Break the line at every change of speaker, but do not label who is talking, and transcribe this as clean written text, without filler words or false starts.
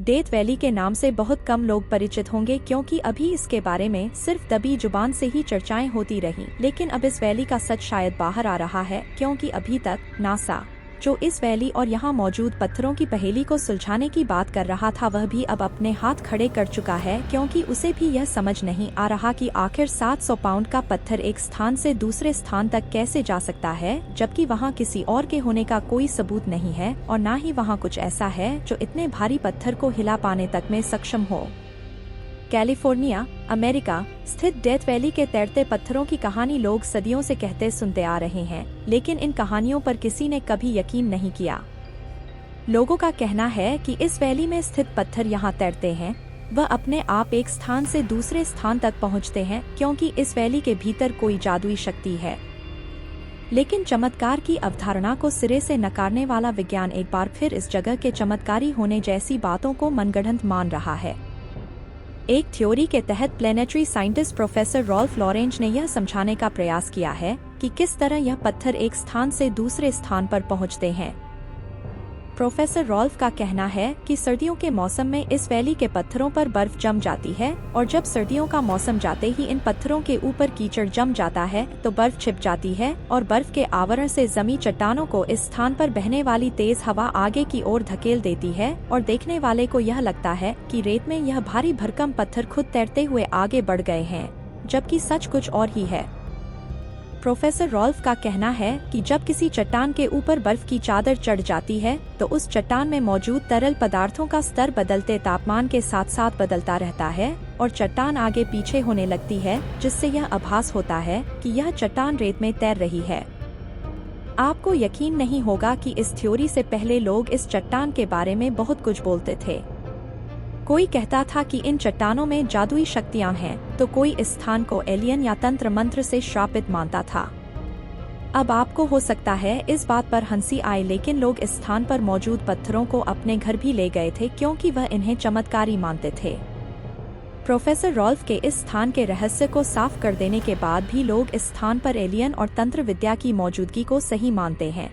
Death valley के नाम से बहुत कम लोग परिचित होंगे क्योंकि अभी इसके बारे में सिर्फ दबी जुबान से ही चर्चाएं होती रहीं। लेकिन अब इस वैली का सच शायद बाहर आ रहा है क्योंकि अभी तक नासा जो इस वैली और यहाँ मौजूद पत्थरों की पहेली को सुलझाने की बात कर रहा था, वह भी अब अपने हाथ खड़े कर चुका है क्योंकि उसे भी यह समझ नहीं आ रहा कि आखिर 700 पाउंड का पत्थर एक स्थान से दूसरे स्थान तक कैसे जा सकता है, जबकि वहाँ किसी और के होने का कोई सबूत नहीं है और न ही वहाँ कुछ ऐसा है जो इतने भारी पत्थर को हिला पाने तक में सक्षम हो। कैलिफोर्निया, अमेरिका स्थित डेथ वैली के तैरते पत्थरों की कहानी लोग सदियों से कहते सुनते आ रहे हैं, लेकिन इन कहानियों पर किसी ने कभी यकीन नहीं किया। लोगों का कहना है कि इस वैली में स्थित पत्थर यहाँ तैरते हैं, वह अपने आप एक स्थान से दूसरे स्थान तक पहुँचते हैं क्योंकि इस वैली के भीतर कोई जादुई शक्ति है। लेकिन चमत्कार की अवधारणा को सिरे से नकारने वाला विज्ञान एक बार फिर इस जगह के चमत्कारी होने जैसी बातों को मनगढ़ंत मान रहा है। एक थ्योरी के तहत planetary scientist professor Ralph Lorenz ने यह समझाने का प्रयास किया है कि किस तरह यह पत्थर एक स्थान से दूसरे स्थान पर पहुंचते हैं। प्रोफेसर रॉल्फ का कहना है कि सर्दियों के मौसम में इस वैली के पत्थरों पर बर्फ जम जाती है और जब सर्दियों का मौसम जाते ही इन पत्थरों के ऊपर कीचड़ जम जाता है तो बर्फ छिप जाती है और बर्फ के आवरण से जमी चट्टानों को इस स्थान पर बहने वाली तेज हवा आगे की ओर धकेल देती है और देखने वाले को यह लगता है कि रेत में यह भारी भरकम पत्थर खुद तैरते हुए आगे बढ़ गए हैं, जबकि सच कुछ और ही है। प्रोफेसर रॉल्फ का कहना है कि जब किसी चट्टान के ऊपर बर्फ की चादर चढ़ जाती है तो उस चट्टान में मौजूद तरल पदार्थों का स्तर बदलते तापमान के साथ साथ बदलता रहता है और चट्टान आगे पीछे होने लगती है, जिससे यह आभास होता है कि यह चट्टान रेत में तैर रही है। आपको यकीन नहीं होगा कि इस थ्योरी से पहले लोग इस चट्टान के बारे में बहुत कुछ बोलते थे। कोई कहता था कि इन चट्टानों में जादुई शक्तियां हैं, तो कोई इस स्थान को एलियन या तंत्र मंत्र से श्रापित मानता था। अब आपको हो सकता है इस बात पर हंसी आए, लेकिन लोग इस स्थान पर मौजूद पत्थरों को अपने घर भी ले गए थे क्योंकि वह इन्हें चमत्कारी मानते थे। प्रोफेसर रॉल्फ के इस स्थान के रहस्य को साफ कर देने के बाद भी लोग इस स्थान पर एलियन और तंत्र विद्या की मौजूदगी को सही मानते हैं।